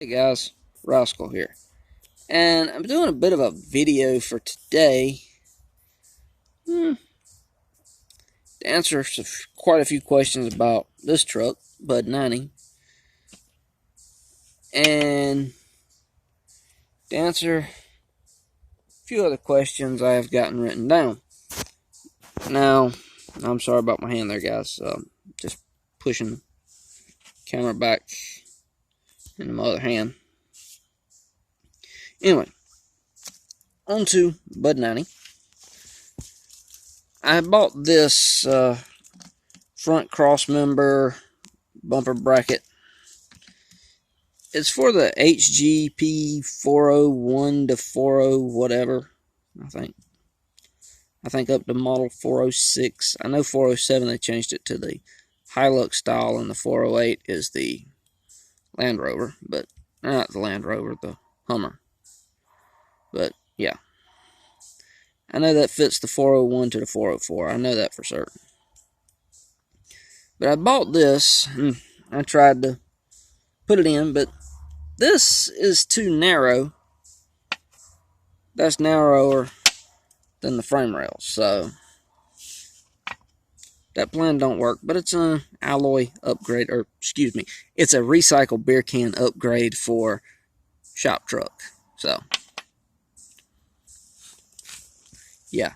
Hey guys, Rascal here, and I'm doing a bit of a video for today to answer quite a few questions about this truck, Bud 90, and to answer a few other questions I have gotten written down. Now, I'm sorry about my hand there, guys. Just pushing the camera back into my other hand. Anyway, on to Bud 90. I bought this front cross member bumper bracket. It's for the HGP 401 to 40 whatever, I think up to model 406. I know 407 they changed it to the Hilux style, and the 408 is the Land Rover, but not the Land Rover, the Hummer. But yeah, I know that fits the 401 to the 404. I know that for certain. But I bought this, and I tried to put it in, but this is too narrow. That's narrower than the frame rails, so that plan don't work. But it's an alloy upgrade, or excuse me, it's a recycled beer can upgrade for shop truck. So yeah,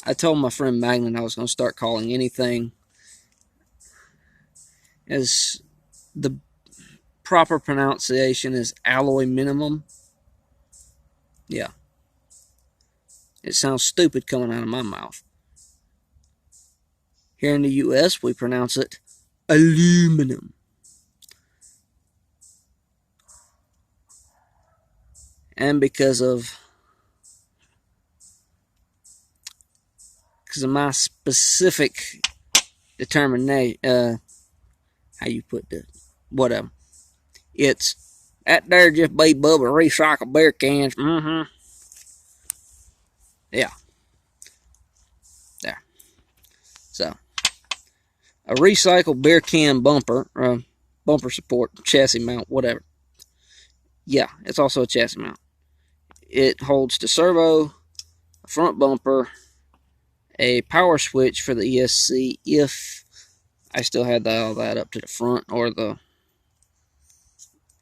I told my friend Magnet I was going to start calling anything as the proper pronunciation is alloy minimum. Yeah, it sounds stupid coming out of my mouth. Here in the US, we pronounce it aluminum. And because of my specific determination, how you put that, whatever, it's that there just be Bubba recycled beer cans. Yeah, there. So a recycled beer can bumper, bumper support, chassis mount, whatever. Yeah, it's also a chassis mount. It holds the servo, a front bumper, a power switch for the ESC if I still had all that up to the front, or the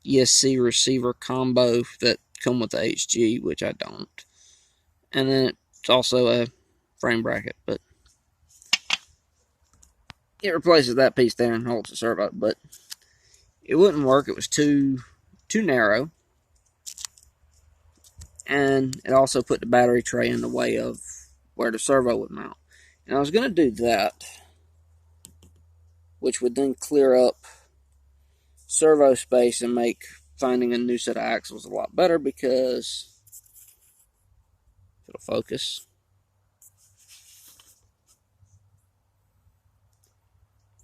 ESC receiver combo that come with the HG, which I don't. And then it's also a frame bracket, but it replaces that piece there and holds the servo, but it wouldn't work. It was too narrow, and it also put the battery tray in the way of where the servo would mount. And I was going to do that, which would then clear up servo space and make finding a new set of axles a lot better, because it'll focus.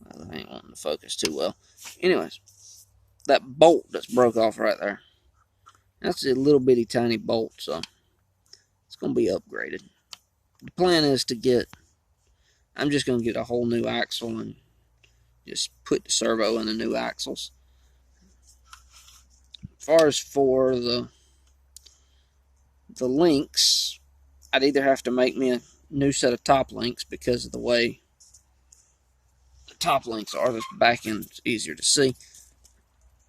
Well, I ain't wanting to focus too well. Anyways, that bolt that's broke off right there, that's a little bitty tiny bolt, so it's going to be upgraded. The plan is to get, I'm just going to get a whole new axle and just put the servo in the new axles. As far as for the links, I'd either have to make me a new set of top links because of the way the top links are. This back end's easier to see.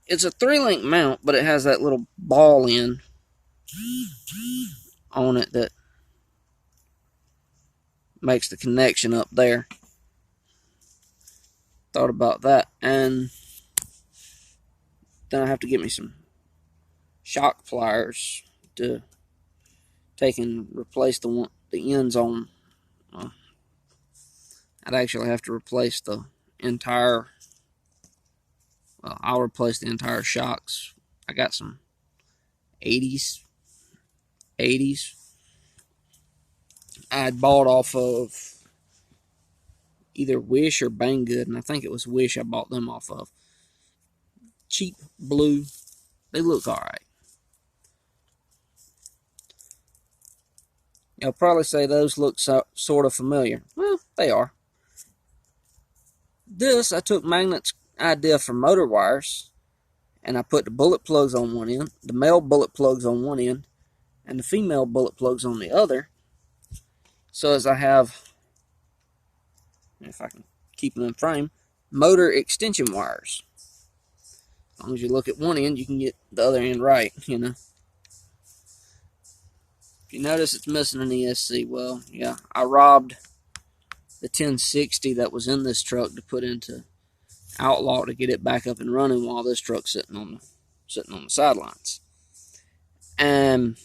It's a 3-link mount, but it has that little ball end on it that makes the connection up there. Thought about that, and then I have to get me some shock pliers to take and replace the ends on. I'd actually have to replace the entire. Well, I'll replace the entire shocks. I got some 80s I'd bought off of either Wish or Banggood, and I think it was Wish I bought them off of. Cheap blue. They look alright. You'll probably say those look sort of familiar. Well, they are. This, I took Magnet's idea for motor wires and I put the bullet plugs on one end, the male bullet plugs on one end, and the female bullet plugs on the other. So as I have, if I can keep it in frame, motor extension wires. As long as you look at one end, you can get the other end right, you know. If you notice it's missing an ESC, well, yeah, I robbed the 1060 that was in this truck to put into Outlaw to get it back up and running while this truck's sitting on the sidelines. And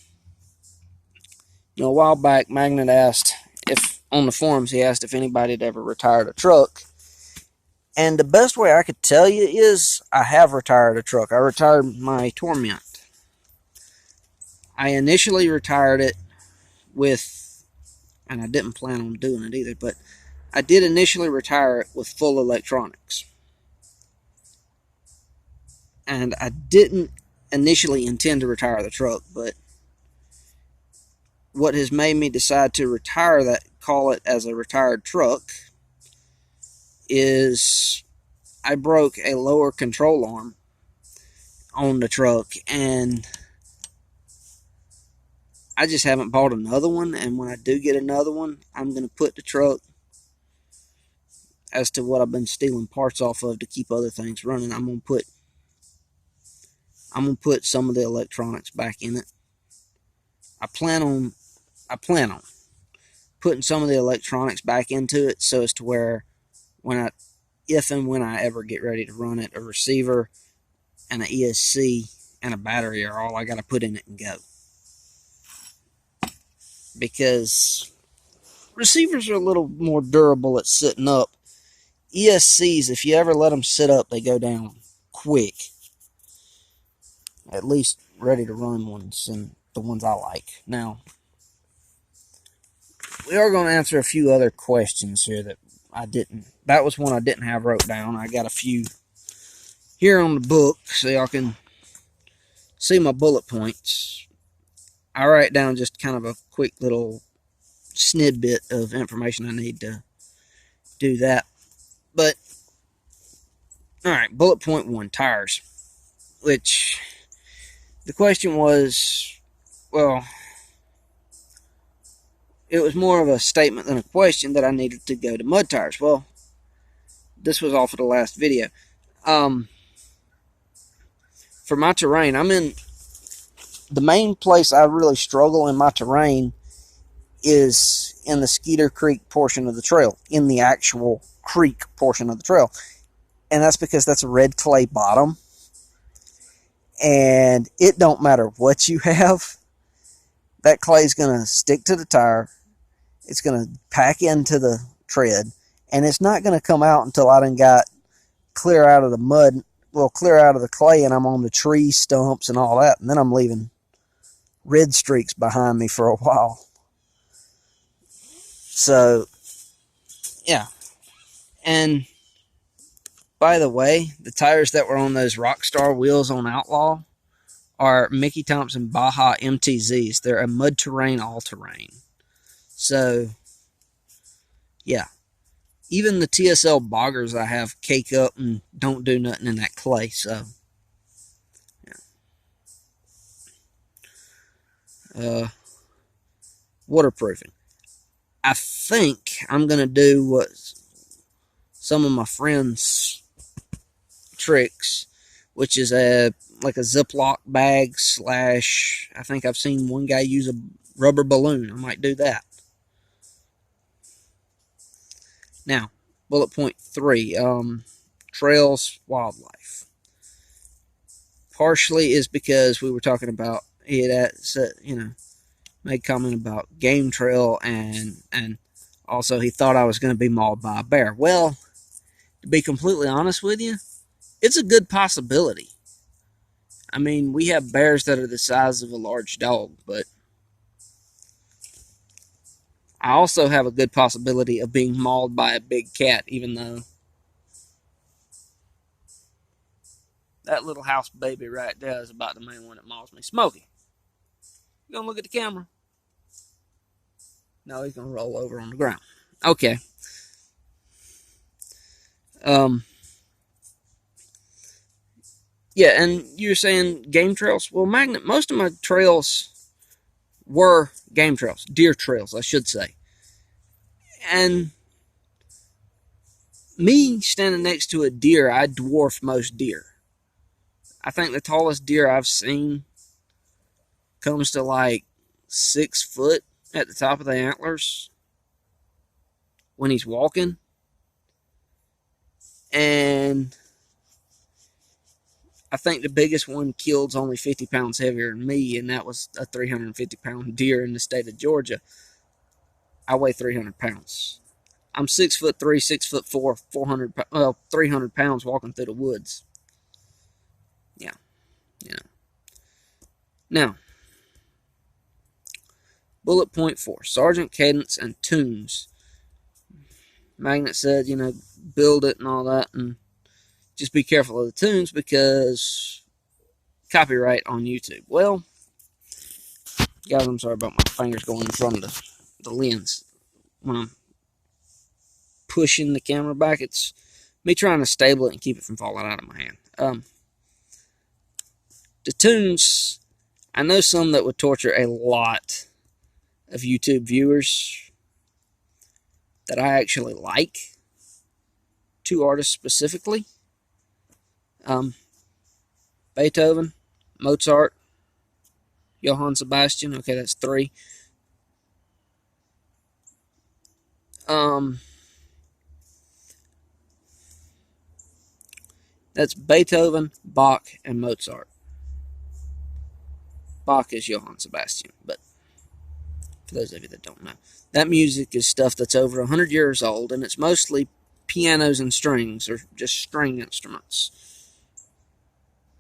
you know, a while back, Magnet asked if on the forums he asked if anybody had ever retired a truck. And the best way I could tell you is I have retired a truck. I retired my Torment. I initially retired it with, and I didn't plan on doing it either, but I did initially retire it with full electronics. And I didn't initially intend to retire the truck, but what has made me decide to retire that, call it as a retired truck, is I broke a lower control arm on the truck, and I just haven't bought another one. And when I do get another one, I'm going to put the truck, as to what I've been stealing parts off of to keep other things running, I'm going to put some of the electronics back in it. I plan on putting some of the electronics back into it so as to where if and when I ever get ready to run it, a receiver and an ESC and a battery are all I got to put in it and go. Because receivers are a little more durable at sitting up. ESCs, if you ever let them sit up, they go down quick. At least ready to run ones, and the ones I like. Now, we are going to answer a few other questions here that was one I didn't have wrote down. I got a few here on the book so y'all can see my bullet points. I write down just kind of a quick little snidbit of information I need to do that. But, alright, bullet point 1, tires. Which, the question was, well, it was more of a statement than a question that I needed to go to mud tires. Well, this was off of the last video. For my terrain, I'm in the main place I really struggle in my terrain is in the Skeeter Creek portion of the trail, in the actual creek portion of the trail. And that's because that's a red clay bottom. And it don't matter what you have, that clay is going to stick to the tire. It's going to pack into the tread. And it's not going to come out until I done got clear out of the mud, well, clear out of the clay, and I'm on the tree stumps and all that. And then I'm leaving red streaks behind me for a while. So, yeah. And, by the way, the tires that were on those Rockstar wheels on Outlaw are Mickey Thompson Baja MTZs. They're a mud terrain all-terrain. So, yeah. Even the TSL boggers I have cake up and don't do nothing in that clay. So, yeah. Waterproofing. I think I'm going to do what some of my friends' tricks, which is like a Ziploc bag / I think I've seen one guy use a rubber balloon. I might do that. Now, bullet point 3, trails, wildlife. Partially is because we were talking about, he had said, made comment about game trail, and also he thought I was going to be mauled by a bear. Well, to be completely honest with you, it's a good possibility. I mean, we have bears that are the size of a large dog, but I also have a good possibility of being mauled by a big cat, even though that little house baby right there is about the main one that mauls me. Smokey, you gonna look at the camera? No, he's gonna roll over on the ground. Okay. Yeah, and you're saying game trails. Well, most of my trails were game trails, deer trails, I should say. And me standing next to a deer, I dwarf most deer. I think the tallest deer I've seen comes to like 6 foot at the top of the antlers when he's walking. And I think the biggest one killed's only 50 pounds heavier than me, and that was a 350-pound deer in the state of Georgia. I weigh 300 pounds. I'm 6'3", 6'4", 300 pounds walking through the woods. Yeah, yeah. Now, bullet point 4, Sergeant Cadence and tunes. Magnet said, build it and all that, and just be careful of the tunes because copyright on YouTube. Well, guys, I'm sorry about my fingers going in front of the lens when I'm pushing the camera back. It's me trying to stable it and keep it from falling out of my hand. The tunes, I know some that would torture a lot of YouTube viewers that I actually like. 2 artists specifically. Beethoven, Mozart, Johann Sebastian. Okay, that's 3. That's Beethoven, Bach, and Mozart. Bach is Johann Sebastian, but for those of you that don't know, that music is stuff that's over 100 years old, and it's mostly pianos and strings, or just string instruments.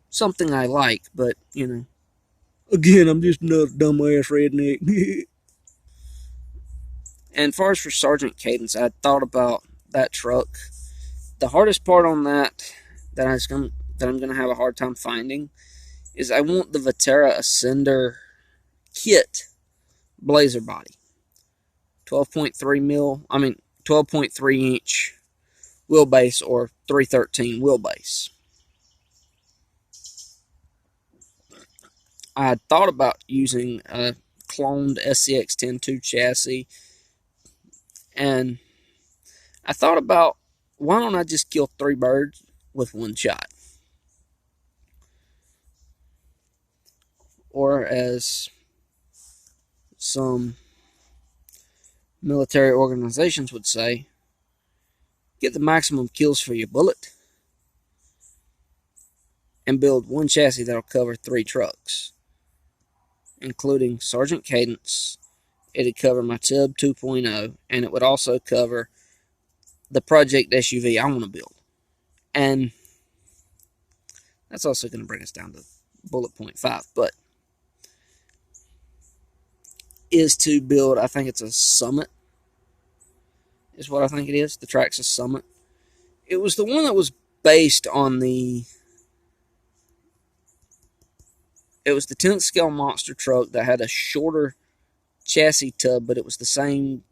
Something I like, but, again, I'm just another dumbass redneck. And as far as for Sergeant Cadence, I thought about that truck. The hardest part on that I'm going to have a hard time finding is I want the Vetera Ascender kit blazer body. 12.3 inch wheelbase or 313 wheelbase. I had thought about using a cloned SCX 10.2 chassis, and I thought about, why don't I just kill 3 birds with 1 shot? Or as some military organizations would say, get the maximum kills for your bullet and build 1 chassis that'll cover 3 trucks, including Sergeant Cadence. It'd cover my Tub 2.0, and it would also cover the project SUV I want to build. And that's also going to bring us down to bullet point 5, but is to build, I think it's a Summit, is what I think it is, the Traxxas Summit. It was the one that was based on it was the 10th scale monster truck that had a shorter chassis tub, but it was the same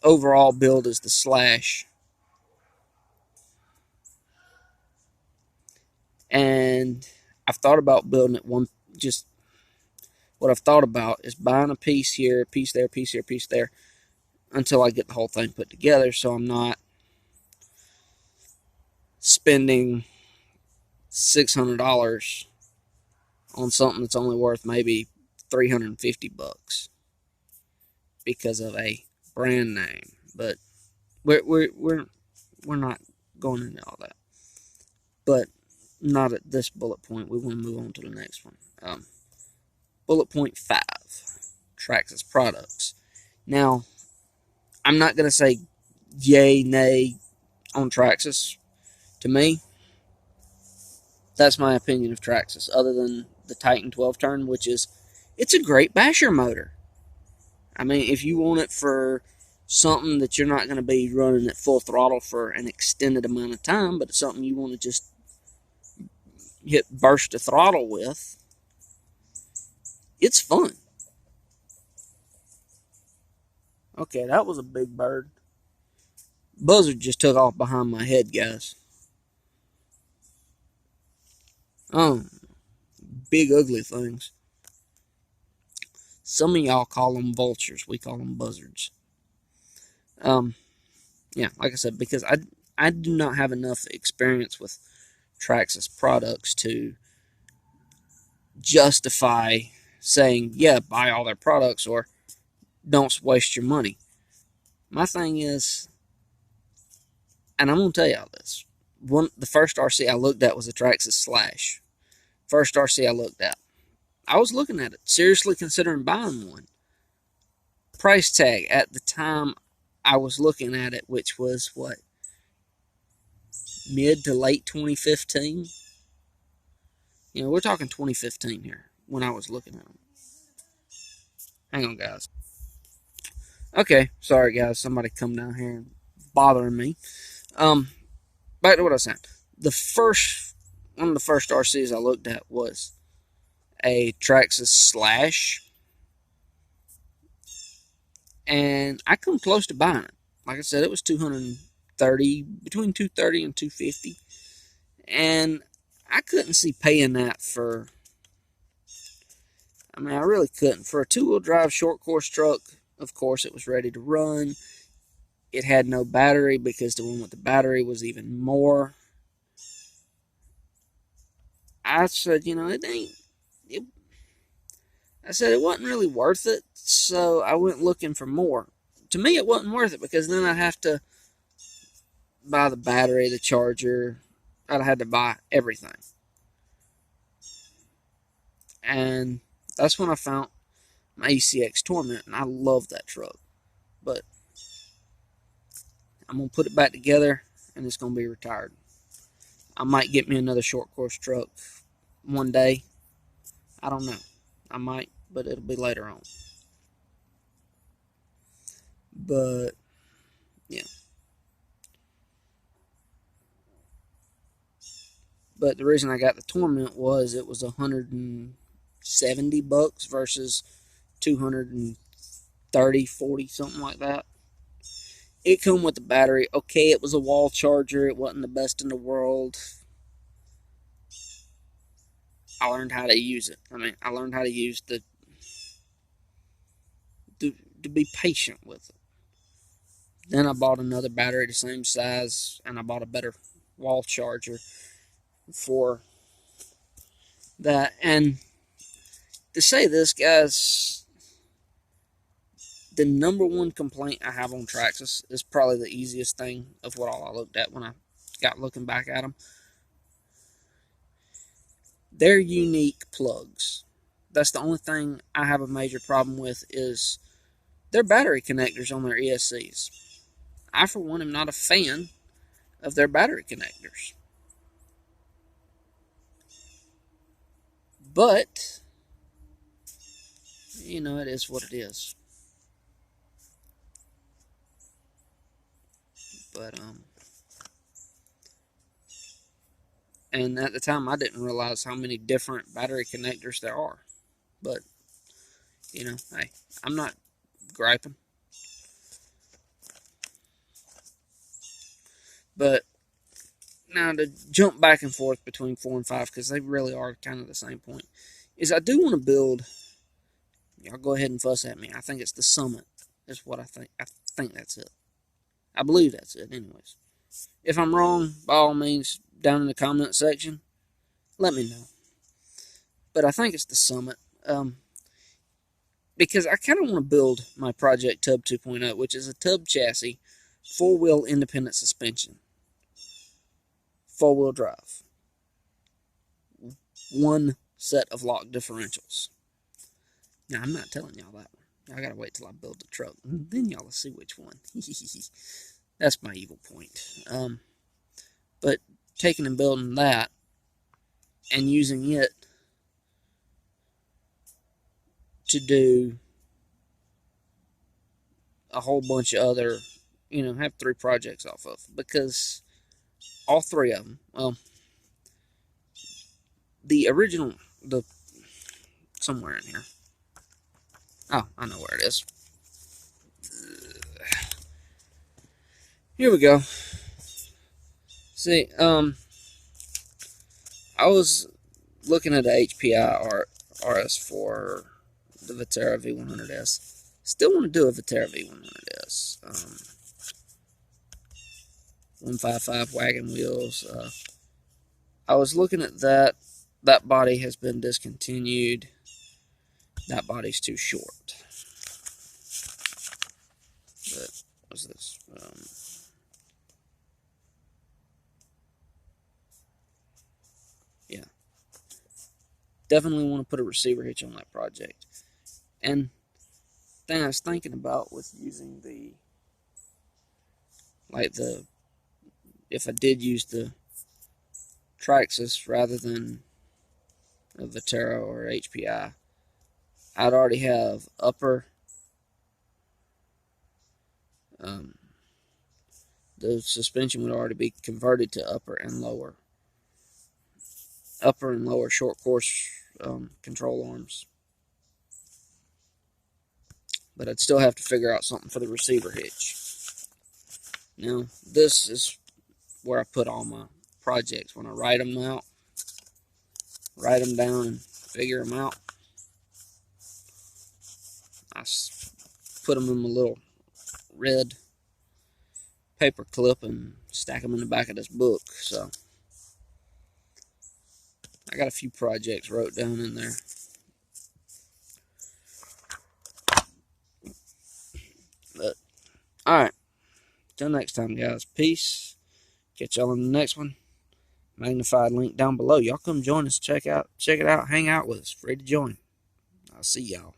overall build as the Slash. And I've thought about building it what I've thought about is buying a piece here, a piece there, a piece here, a piece there, until I get the whole thing put together, so I'm not spending $600 on something that's only worth maybe $350 because of a brand name. But we're not going into all that. But not at this bullet point. We want to move on to the next one. Bullet point 5, Traxxas products. Now, I'm not going to say yay, nay on Traxxas. To me, that's my opinion of Traxxas, other than the Titan 12-turn, which is, it's a great basher motor. I mean, if you want it for something that you're not going to be running at full throttle for an extended amount of time, but it's something you want to just hit burst the throttle with, it's fun. Okay, that was a big bird. Buzzard just took off behind my head, guys. Big ugly things. Some of y'all call them vultures. We call them buzzards. Yeah, like I said, because I do not have enough experience with Traxxas products to justify saying, yeah, buy all their products or don't waste your money. My thing is, and I'm going to tell y'all this, the first RC I looked at was a Traxxas Slash. First RC I looked at. I was looking at it, seriously considering buying one. Price tag at the time I was looking at it, which was what, mid to late 2015? You know, we're talking 2015 here when I was looking at them. Hang on, guys. Okay, sorry, guys. Somebody come down here and bothering me. Back to what I was saying. One of the first RCs I looked at was a Traxxas Slash, and I come close to buying it. Like I said, it was between 230 and 250, and I couldn't see paying that for. I mean, I really couldn't for a two-wheel drive short course truck. Of course, it was ready to run. It had no battery because the one with the battery was even more. I said, you know, I said it wasn't really worth it, so I went looking for more. To me, it wasn't worth it because then I'd have to buy the battery, the charger. I'd have to buy everything. And that's when I found my ECX Torment, and I love that truck. But I'm going to put it back together, and it's going to be retired. I might get me another short course truck one day. I don't know. I might, but it'll be later on. But, yeah. But the reason I got the Torment was it was $170 versus 230, 40, something like that. It come with the battery. Okay, it was a wall charger. It wasn't the best in the world. I learned how to use it. I mean, I learned how to use to be patient with it. Then I bought another battery the same size, and I bought a better wall charger for that. And to say this, guys, the number one complaint I have on Traxxas is probably the easiest thing of what all I looked at when I got looking back at them. They're unique plugs. That's the only thing I have a major problem with is their battery connectors on their ESCs. I, for one, am not a fan of their battery connectors. But, you know, it is what it is. But, and at the time I didn't realize how many different battery connectors there are. But, you know, hey, I'm not griping. But now to jump back and forth between 4 and 5, because they really are kind of the same point, is I do want to build, y'all go ahead and fuss at me, I think it's the Summit is what I think. I think that's it. I believe that's it anyways. If I'm wrong, by all means, down in the comment section, let me know. But I think it's the Summit. Because I kind of want to build my Project Tub 2.0, which is a tub chassis, 4-wheel independent suspension, 4-wheel drive, one set of lock differentials. Now, I'm not telling y'all that one. I gotta wait till I build the truck, and then y'all will see which one. That's my evil point. But taking and building that and using it to do a whole bunch of other, you know, have 3 projects off of, because all 3 of them, well, the original, somewhere in here. Oh, I know where it is. Here we go. See, I was looking at the HPI RS for the Viterra V100S. Still want to do a Viterra V100S. 155 wagon wheels. I was looking at that. That body has been discontinued. That body's too short. But what's this? Yeah. Definitely want to put a receiver hitch on that project. And thing I was thinking about with using if I did use the Traxxas rather than a Viterra or HPI, I'd already have upper, the suspension would already be converted to upper and lower short course control arms. But I'd still have to figure out something for the receiver hitch. Now, this is where I put all my projects. When I write them down and figure them out, I put them in my little red paper clip and stack them in the back of this book. So I got a few projects wrote down in there. But alright, till next time, guys. Peace. Catch y'all in the next one. Magnatfied link down below. Y'all come join us, check it out, hang out with us. Free to join. I'll see y'all.